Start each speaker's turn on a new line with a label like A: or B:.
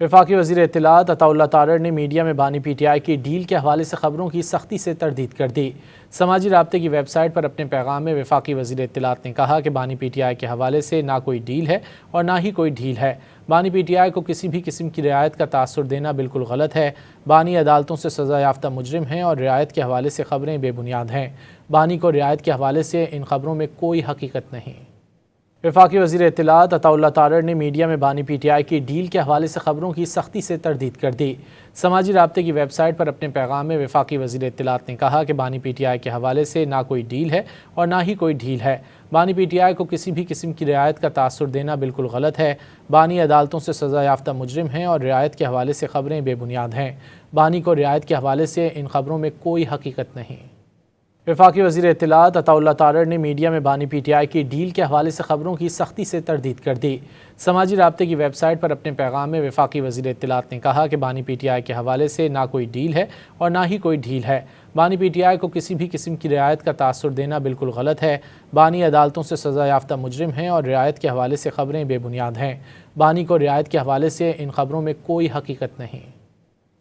A: وفاقی وزیر اطلاعات عطا اللہ تارڑ نے میڈیا میں بانی پی ٹی آئی کی ڈیل کے حوالے سے خبروں کی سختی سے تردید کر دی۔ سماجی رابطے کی ویب سائٹ پر اپنے پیغام میں وفاقی وزیر اطلاعات نے کہا کہ بانی پی ٹی آئی کے حوالے سے نہ کوئی ڈیل ہے اور نہ ہی کوئی ڈھیل ہے۔ بانی پی ٹی آئی کو کسی بھی قسم کی رعایت کا تاثر دینا بالکل غلط ہے۔ بانی عدالتوں سے سزا یافتہ مجرم ہیں اور رعایت کے حوالے سے خبریں بے بنیاد ہیں۔ بانی کو رعایت کے حوالے سے ان خبروں میں کوئی حقیقت نہیں۔ وفاقی وزیر اطلاعات عطا اللہ تارڑ نے میڈیا میں بانی پی ٹی آئی کی ڈیل کے حوالے سے خبروں کی سختی سے تردید کر دی۔ سماجی رابطے کی ویب سائٹ پر اپنے پیغام میں وفاقی وزیر اطلاعات نے کہا کہ بانی پی ٹی آئی کے حوالے سے نہ کوئی ڈیل ہے اور نہ ہی کوئی ڈھیل ہے۔ بانی پی ٹی آئی کو کسی بھی قسم کی رعایت کا تاثر دینا بالکل غلط ہے۔ بانی عدالتوں سے سزا یافتہ مجرم ہیں اور رعایت کے حوالے سے خبریں بے بنیاد ہیں۔ بانی کو رعایت کے حوالے سے ان خبروں میں کوئی حقیقت نہیں۔ وفاقی وزیر اطلاعات عطا اللہ تارڑ نے میڈیا میں بانی پی ٹی آئی کی ڈیل کے حوالے سے خبروں کی سختی سے تردید کر دی۔ سماجی رابطے کی ویب سائٹ پر اپنے پیغام میں وفاقی وزیر اطلاعات نے کہا کہ بانی پی ٹی آئی کے حوالے سے نہ کوئی ڈیل ہے اور نہ ہی کوئی ڈھیل ہے۔ بانی پی ٹی آئی کو کسی بھی قسم کی رعایت کا تاثر دینا بالکل غلط ہے۔ بانی عدالتوں سے سزا یافتہ مجرم ہیں اور رعایت کے حوالے سے خبریں بے بنیاد ہیں۔ بانی کو رعایت کے حوالے سے ان خبروں میں کوئی حقیقت نہیں۔